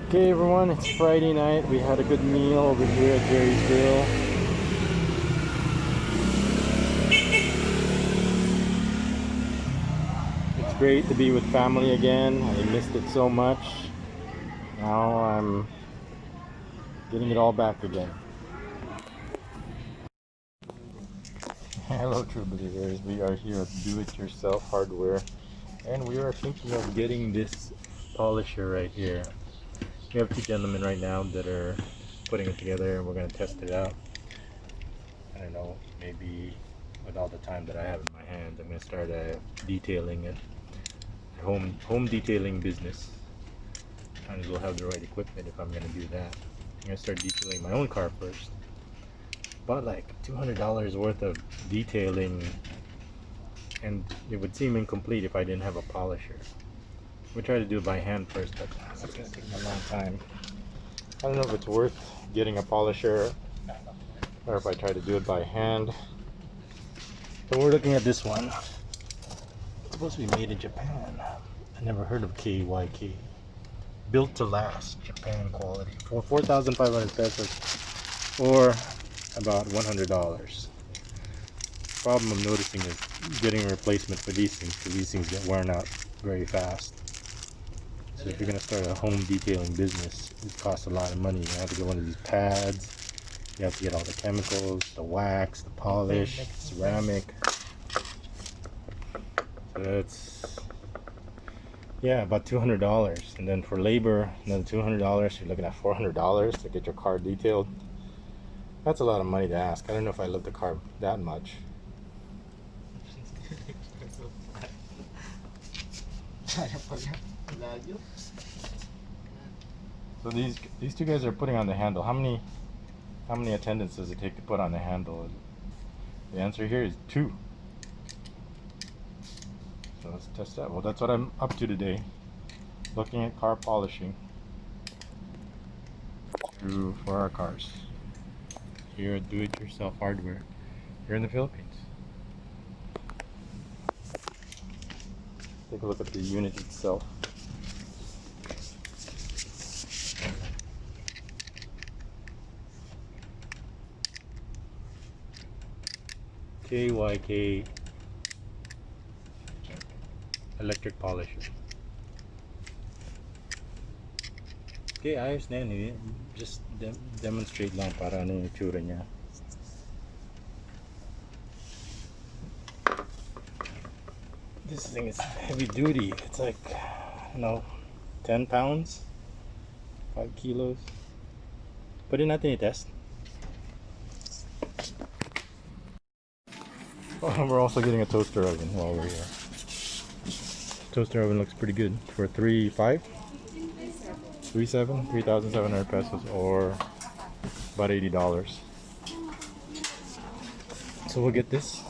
Okay everyone, it's Friday night. We had a good meal over here at Jerry's Grill. It's great to be with family again. I missed it so much. Now I'm getting it all back again. Hello true believers, we are here at Do-It-Yourself Hardware and we are thinking of getting this polisher right here. We have two gentlemen right now that are putting it together and we're going to test it out. I don't know, maybe with all the time that I have in my hands, I'm going to start detailing it. Home detailing business. Might as well have the right equipment if I'm going to do that. I'm going to start detailing my own car first. Bought like $200 worth of detailing and it would seem incomplete if I didn't have a polisher. We try to do it by hand first, but that's going to take a long time. I don't know if it's worth getting a polisher or if I try to do it by hand. So we're looking at this one. It's supposed to be made in Japan. I never heard of KYK. Built to last, Japan quality. For 4,500 pesos or about $100. Problem I'm noticing is getting a replacement for these things because these things get worn out very fast. So if you're going to start a home detailing business, it costs a lot of money. You have to get one of these pads. You have to get all the chemicals, the wax, the polish, ceramic. So that's, yeah, about $200. And then for labor, another $200. You're looking at $400 to get your car detailed. That's a lot of money to ask. I don't know if I love the car that much. So these two guys are putting on the handle. How many attendants does it take to put on the handle? The answer here is 2. So let's test that. Well, that's what I'm up to today. Looking at car polishing for our cars. Here at Do-It-Yourself Hardware here in the Philippines. Take a look at the unit itself. KYK electric polisher. Okay, ayos na yan. Just demonstrate lang para ano yung itsura niya. This thing is heavy duty. It's like, I don't know, 10 pounds? 5 kilos? Pwede natin i-test. Oh, we're also getting a toaster oven while we're here. Toaster oven looks pretty good for 3,700 pesos or about $80. So we'll get this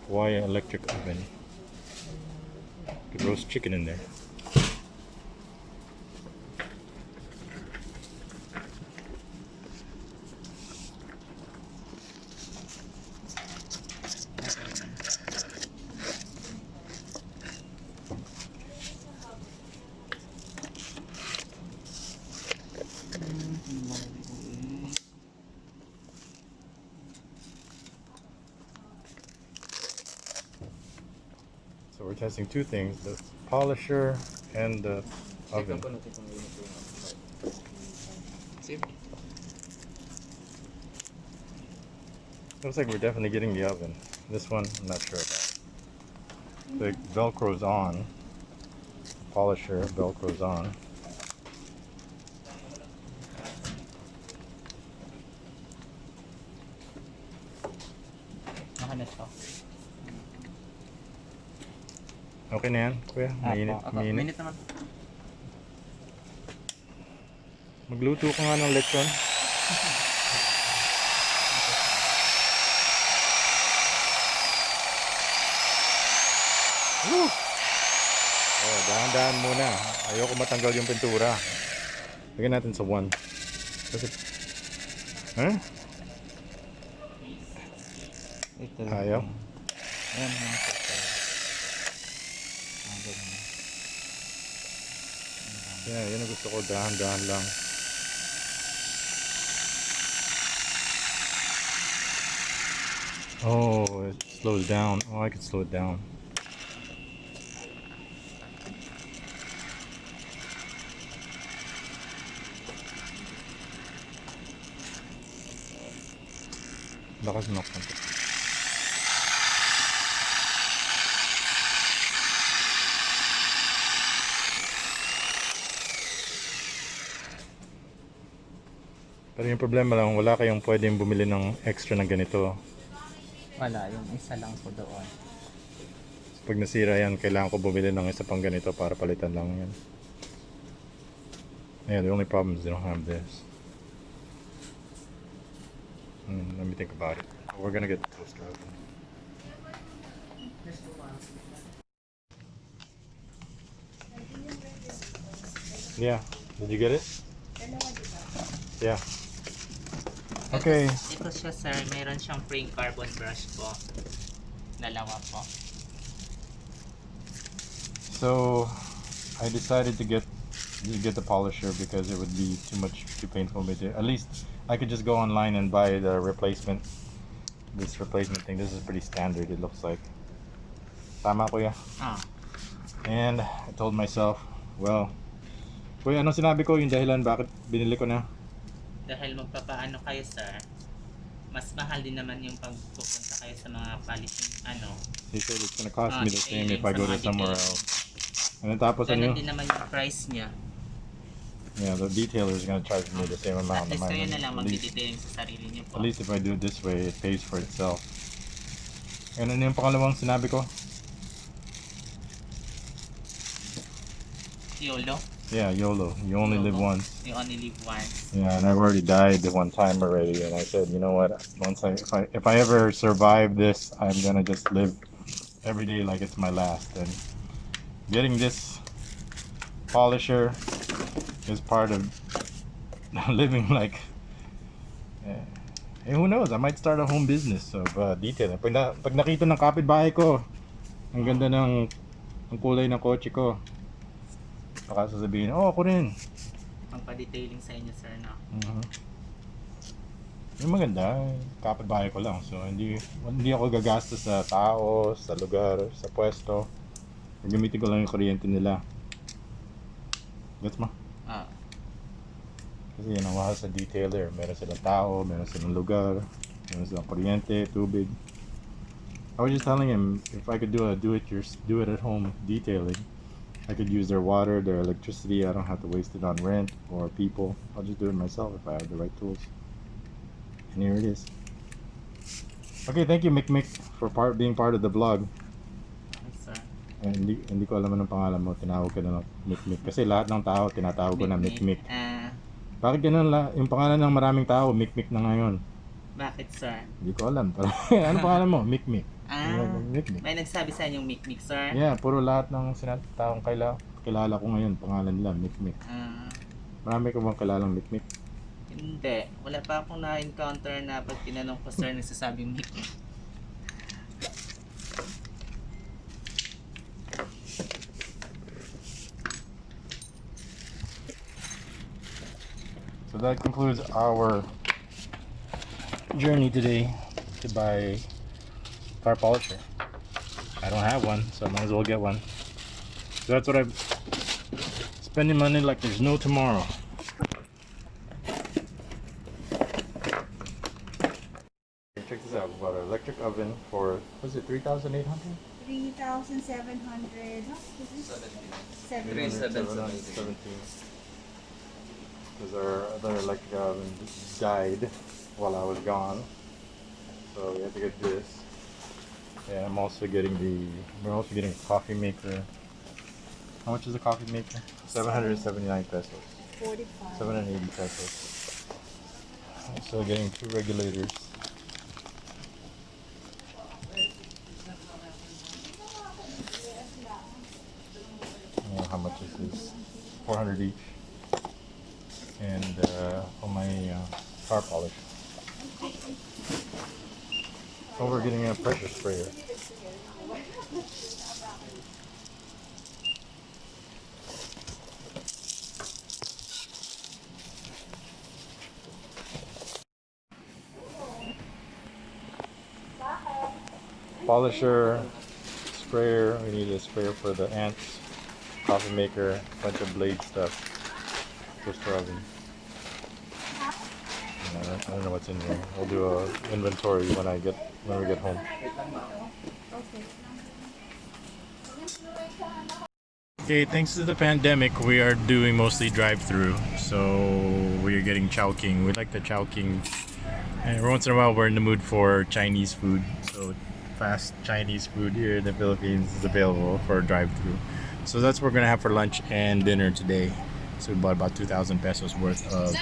Wire electric oven. Could roast chicken in there. So we're testing two things, the polisher and the oven. Looks like we're definitely getting the oven. This one, I'm not sure about. The Velcro's on. Polisher, Velcro's on. Okay na yan, kuya? Mainit, mainit. Naman. Magluto ka nga ng lechon. Woo! Oh, dahan-dahan muna. Ayoko matanggal yung pintura. Lagyan natin sa 1. Kasi, huh? Ayaw. Yeah, yun ang gusto ko, dahan-dahan lang. Oh, it slows down. Oh, I could slow it down. Lakas ng konti. Pero yung problema lang, wala kayong pwedeng bumili ng extra na ganito. Wala, yung isa lang po doon. So, pag nasira yan, kailangan ko bumili ng isa pang ganito para palitan lang yan. Yeah, the only problem is they don't have this. Let me think about it. We're gonna get the toaster oven. Yeah, did you get it? Yeah. Okay. Ito siya sir, meron siyang free carbon brush po. Dalawa po. So I decided to get the polisher because it would be too painful for me to. At least I could just go online and buy the replacement. This replacement thing. This is pretty standard. It looks like. Tama kuya. And I told myself, well, kuya, anong sinabi ko yung dahilan bakit binili ko na? Dahil magpapaano kayo sir, mas mahal din naman yung pagpupunta kayo sa mga polishing He said it's gonna cost me the same if I go to somewhere else. And then tapos ganun din naman yung price niya. Yeah, the detailer is gonna charge me the same amount. At least kayo na lang magdi-detailing sa sarili niyo po. At least if I do it this way, it pays for itself. And ano yung pangalawang sinabi ko? YOLO? Yeah, YOLO. You only live once. You only live once. Yeah, and I've already died one time already, and I said, you know what? If I ever survive this, I'm gonna just live every day like it's my last. And getting this polisher is part of living like. Who knows? I might start a home business of detailing. Pag nakita ng kapitbahay ko, ang ganda ng kulay ng kotse ko. Baka sasabihin, oh, ako rin. Pang-pa-detailing sa inyo, sir, no? Yung maganda, kapitbahay ko lang. So, hindi ako gagastos sa tao, sa lugar, sa pwesto. Gagamitin ko lang yung kuryente nila. Gets mo? Kasi yun ang mahal sa detailer. Meron silang tao, meron silang lugar, meron silang kuryente, tubig. I was just telling him, if I could do it at home detailing, I could use their water, their electricity. I don't have to waste it on rent or people. I'll just do it myself if I have the right tools. And here it is. Okay, thank you, Mick, for being part of the vlog. Yes, sir. And hindi ko alam anong pangalan mo. Tinawag ka na Mick. Kasi lahat ng tao tinatawag ko na Mick. Bakit ganun yung pangalan ng maraming tao, Mick na ngayon? Bakit, sir? Hindi ko alam. Ano pangalan mo? Mick. Mick. May nagsabi sa inyong Mick, sir? Yeah, puro lahat ng taong kilala ko ngayon, pangalan nila, Mick. Marami ko bang kilalang Mick? Hindi. Wala pa akong na-encounter na pag tinanong ko, sir, nagsasabing Mick. So that concludes our journey today to buy car polisher. I don't have one, so I might as well get one. So that's what I'm spending money like there's no tomorrow. Check this out. We bought an electric oven for, was it 3,800? 3,700. 17. Because our other electric oven died while I was gone, so we had to get this. Yeah, we're also getting a coffee maker. How much is a coffee maker? 779 pesos. 45. 780 pesos. Also getting 2 regulators. How much is this? 400 each. And for my car polish. Oh, we're getting a pressure sprayer. polisher, sprayer. We need a sprayer for the ants, coffee maker, bunch of blade stuff. Toaster oven. I don't know what's in here. We'll do a inventory when we get home. Okay, thanks to the pandemic, we are doing mostly drive-through. So we are getting Chowking. We like the Chowking. And every once in a while, we're in the mood for Chinese food. So fast Chinese food here in the Philippines is available for drive-through. So that's what we're gonna have for lunch and dinner today. So we bought about 2,000 pesos worth of